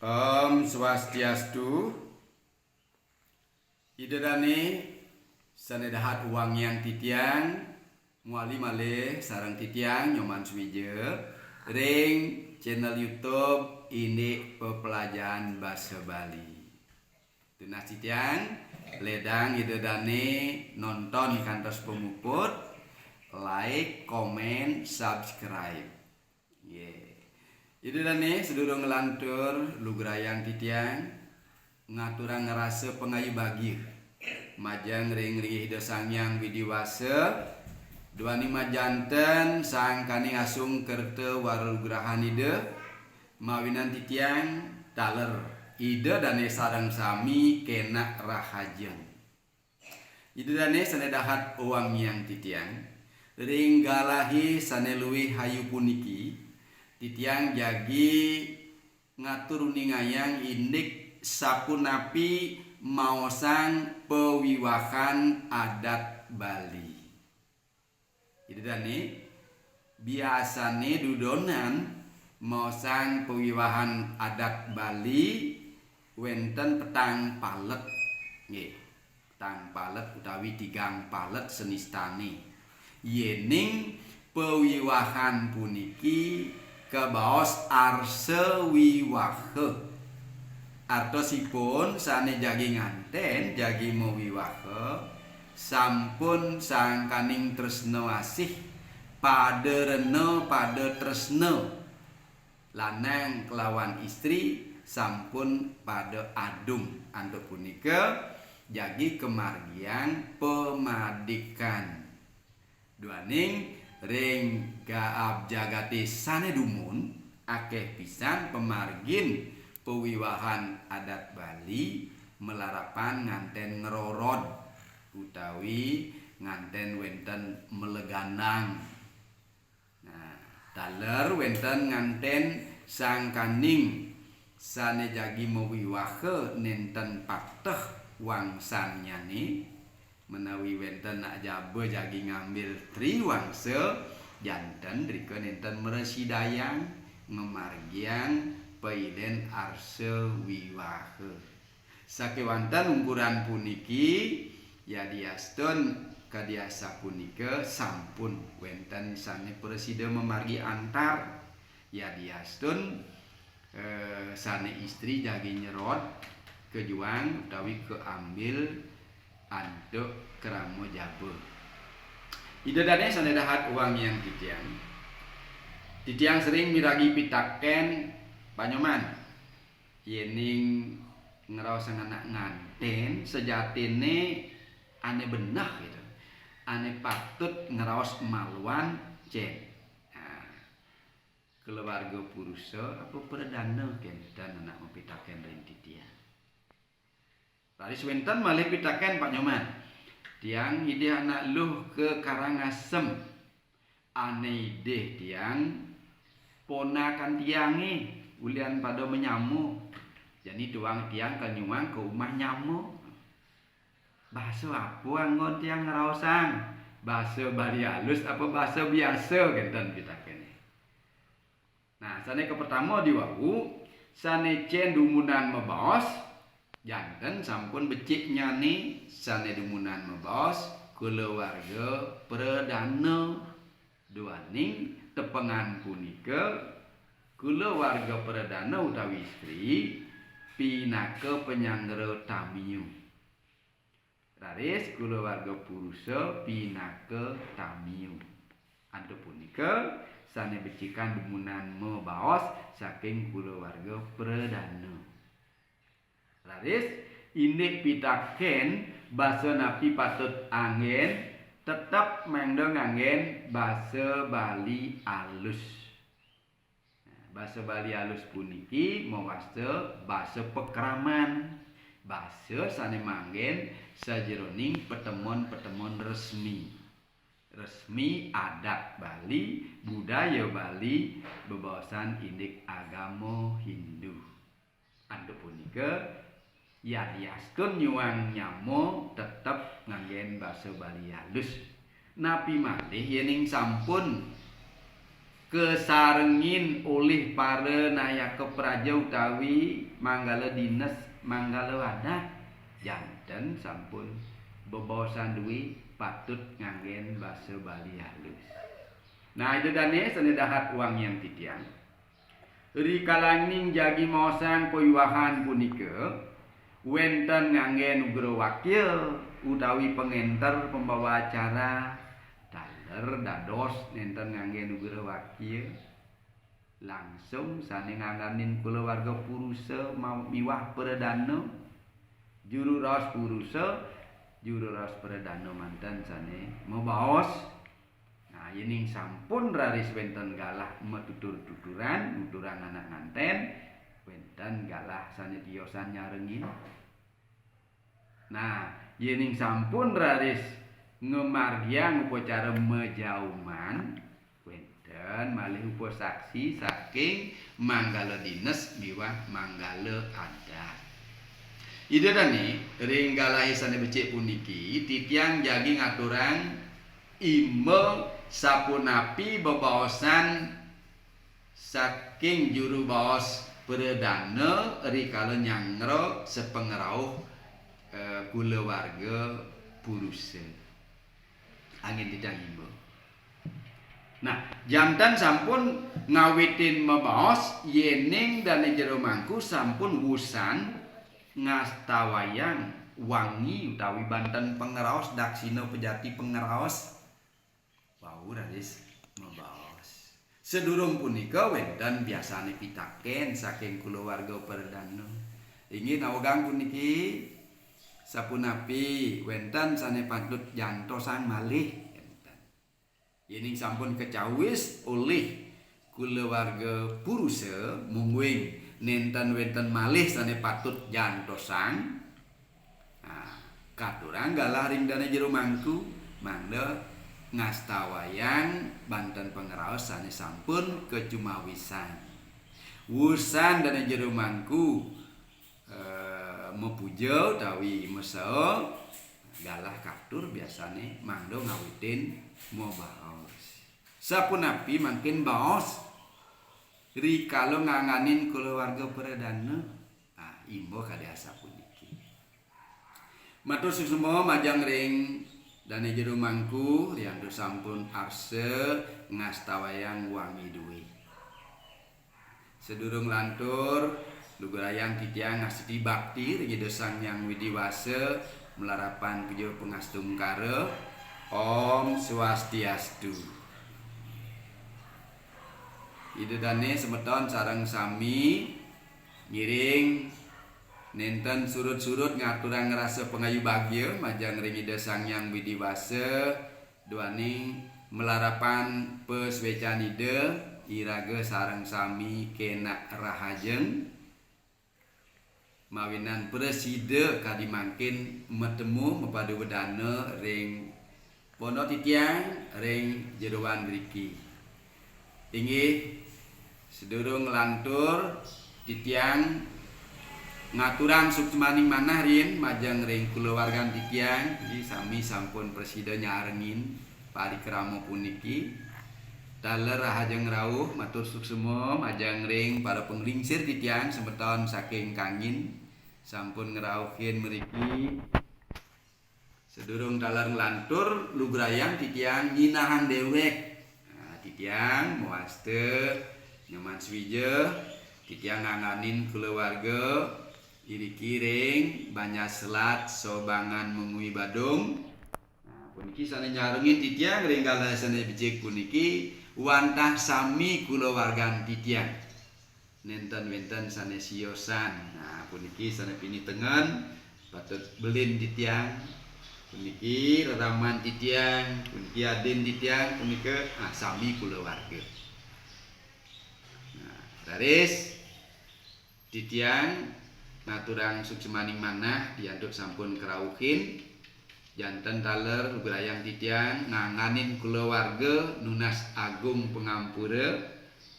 Om Swastiastu. Idedane sanedahat uang yang titiang muali malih sareng titiang nyoman suwije ring channel YouTube ini pepelajaran bahasa Bali. Tunah titiang ledang idedane nonton kantos pemuput, like, komen, subscribe. Idedane sedurung ngelantur lugrayang titiang ngaturang ngerasa pengayu bagi majang ring hidau sangyang widiwase dua nima janten sang kani asung kerte warugrahan ide mawinan titiang taler ide dane sarang sami kena rahajen ide dane sanedahat uang yang titiang ring galahi saneluwi hayu puniki titiang jagi ngatur ningayang indik sapunapi maosang pewiwahan adat Bali. Itu dani biasane dudonan maosang pewiwahan adat Bali wenten petang palet. Nggih, petang palet utawi tigang palet senistane. Yening pewiwahan puniki kebaos arse wiwahe artosipun sane jagi nganten jagi mewiwahe sampun sangkaning tresno asih paderena pada tresno lanang kelawan istri sampun pada adung antuk punika jagi kemargian pemadikan duaning ring gaab jagati sane dumun akeh pisan pemargin pewiwahan adat Bali melarapan nganten ngerorod utawi nganten wenten meleganang. Nah, taler wenten nganten sangkaning sane jagi mewiwahe nenten pateh wangsanyane menawi wenten nak jabe jagi ngambil triwangsa janten rika nenten meresidayang memargian pailen arse wiwahe sakewanten ungkuran puniki yadiastun kadiasa punika sampun wenten sane presida memargi antar yadiastun sane istri jagi nyerot kejuang utawi keambil antuk keramo jabe. Idedane sanedahat uang yang titiang. Titiang sering miragi pitaken panyoman. Yening ngeraos anak nganten sejatine ane benah gitu. Ane patut ngeraos maluan cen. Nah, keluarga purusa apa perdana kenten anak mempitaken ring titiang. Laris wenten malih pitaken Pak Nyoman. Tiang ide anak luh ke Karangasem. Ane ide tiang ponakan tiangi ulian pada menyamu. Jadi tuang tiang kenyuang ke rumah nyamu. Bahasa apa anggon tiang ngeraosang? Bahasa Bali halus apa bahasa biasa kenten pitaken. Nah, sane ke pertama diwawu sane cen dumunan mebaos janten sampun becik nyani sane dumunan mebos keluarga perdana duaning tepengan punika keluarga perdana utawi istri pinaka penyanggera tamiu raris keluarga purusa pinaka tamiu antuk punika sane becikan dumunan mebaos saking keluarga perdana laris indik pitaken basa napi patut angin tetap mengdo nganggen basa Bali alus. Basa Bali alus puniki mawasta basa pekraman. Basa sane manggen sajeroning pertemuan-pertemuan resmi. Resmi adat Bali, budaya Bali, bebawasan indik agama Hindu. Antuk punika yadiastun nyuang nyamo tetep nganggen basa Bali halus. Napi malih yening sampun kesarengin oleh para nayaka praja utawi manggala dinas manggala wadah janten sampun bebaosan duwi patut nganggen basa Bali halus. Nah itu dane senedahat uang yang titiang rikalaning jagi maosan poiwahan punika wenten nganggen ugra wakil utawi pengenter pembawa acara daler dados nenten nganggen ugra wakil langsung sane ngangganin kulawarga purusa miwah perdana juru raos purusa juru raos perdana manten sane mabaos. Nah yening sampun raris wenten galah metutur-tuturan nuturan anak nganten wenten galah sane tiosan nyarengin. Nah yening sampun raris ngemargiang upacara mejauman wenten malih upa saksi saking manggala dinas miwah manggala adat. Ide dani ring galah sane becik puniki titiang jagi ngaturan ime sapunapi bebaosan saking juru baos perdana rikala nyangro sepengerauh kulawarga purusa angin tidak ime. Nah jantan sampun ngawitin mebaos yening dan jero mangku sampun wusan ngastawayang wangi utawi banten pengeraos daksina pejati pengeraos wau raris mebaos. Sedurung punika wenten biasane pitaken saking kulawarga perdana. Ingin awegang puniki sapunapi wenten sane patut jantosan malih enten. Yening sampun kecawis oleh kulawarga purusa mungguing nenten wenten malih sane patut jantosan. Nah, katurang galah ring dana jero mangku mangda ngastawayang banten pengeraos sane sampun kecumawisan. Wusan dana jero mangku mepuja utawi meseo galah katur biasane mangda ngawitin mabaos. Sapunapi mangkin baos rikala nganganin kulawarga perdana imbo kadasa puniki. Matur susuma majang ring dane jero mangku riyanto sampun arse ngastawayang wangi duwe. Sedurung lantur lugurayang titiang ngasiti bakti ring Sang Hyang Widiwasa melarapan puja pangastungkara Om Swastiastu. Ide dane semeton sareng sami ngiring nenten surut-surut ngaturang ngerasa pengayu bagya majang ring Ida Sang Hyang Widiwasa duaning melarapan peswecanida iraga sareng sami kena rahajeng mawinan presida kadimangkin metemu mepadu wedana ring pondok titiang ring jeroan mriki. Inggih sedurung lantur titiang ngaturan sukmaning manah rin majang ring kulawargan titiang iki sami sampun presida nyarengin parikrama puniki daler rahajeng rawuh matur suksema majang ring para penglingsir titiang semeton saking kangin sampun ngerawuhin mriki sedurung daler nglantur lugrayang titiang nyinahan dewek. Titiang muaste nyaman swija titiang nganganin keluarga iri kiring banyak selat sobangan mengui badung. Nah puniki sane nyarengin titiang ring galah sane bijik puniki wantah sami kulawargan titiang nenten wenten sane siosan. Nah puniki sane pinitengen patut belin titiang puniki reraman titiang puniki aden titiang punika sami kulawarga. Nah raris titiang ngaturang suksemaning manah diantuk sampun kerawuhin janten taler lugrayang titiang nganganin kulawarga nunas agung pengampura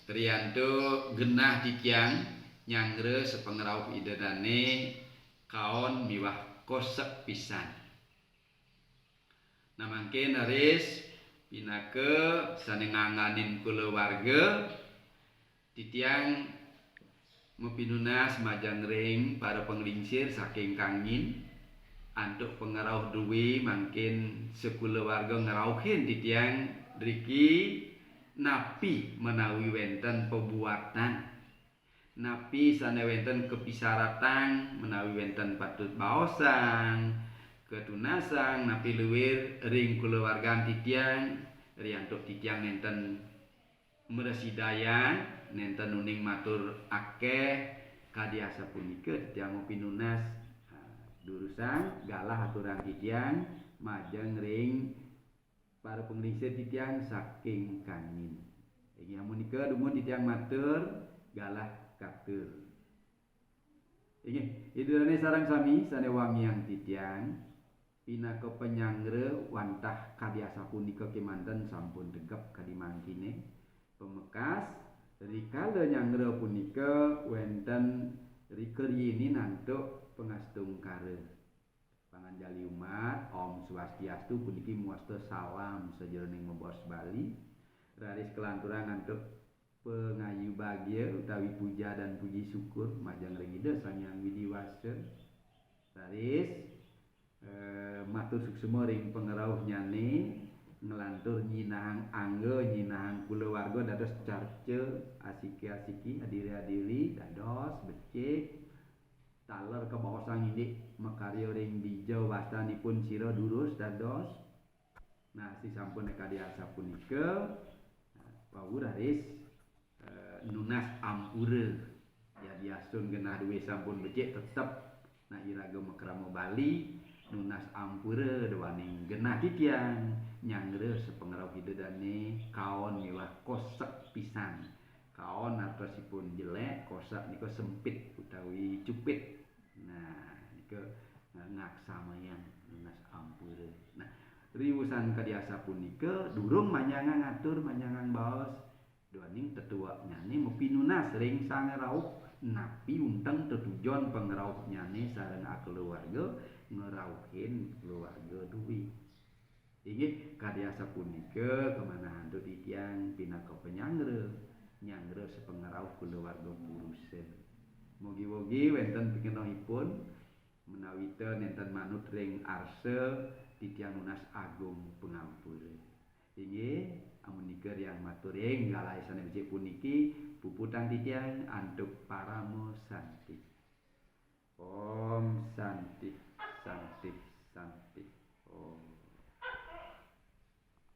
priyanto genah titiang nyangre sepengerawuh idadane kaon miwah kosek pisan. Namangke naris pinake sanenganganin keluarga titiang mepinunas majang ring para penglingsir saking kangin antuk pengerauh duwi mangkin sekulawarga ngerauhin titiang driki napi menawi wenten pebuatan napi sane wenten kepisaratan menawi wenten patut baosan ketunasan napi luwir ring kulawargan titiang riantuk titiang nenten meresidayan nenten uning matur akeh kadiasa punika titiang pinunas durusan galah aturan titiang majeng ring para penglingsir titiang saking kangin. Iki amunika dumun titiang matur galah katur. Iki idulane sareng sami sanewangiang titiang pinaka penyangre wantah kadiasa punika kemanten sampun tegep kadimangkine pemekas rikala nyangre punika wenten rikeri nantuk pengastung kare panganjali umat Om Swastiastu puniki muasta salam sajroning membos Bali raris kelanturan nantuk pengayu bagya utawi puja dan puji syukur majang ringida sang yang widiwasa raris matur suksema ring pengerauh nyane ngelantur nyinahang angge nyinahang kulawarga dados carce asiki-asiki adiri-adiri dados becik taler kebaosang indik makarya ring dijau wastanipun sira durus dados nah si sampun kadiasa punika pawuraris nunas ampura ya diasun genah duwe sampun becik tetep nah iraga makrama Bali nunas ampura dewaning genah titiang nyangre sepengerau hidedane kaon milah kosek pisan kaon artosipun jelek kosak nika sempit utawi cupit nah nika ngaksamayan lunas ampura nah riwusan kadiasa punika durung manjangan ngatur manjangan baos doaning tetua nyane mepinunas ring sangerauh napi unteng tetujon pengerauh nyane sareng keluarga ngerauhin keluarga duwi inggih kadiasa punika kemana hantu titiang pinaka penyangre nyangre sepengerauh keluarga purusa mugi-mugi wenten pingenohipun menawi teu nenten manut ring arsa titiang nunas agung pengampura inggih amunika yang matur ing galai sane becik puniki puputan titiang antuk paramo santi Om Santi Santi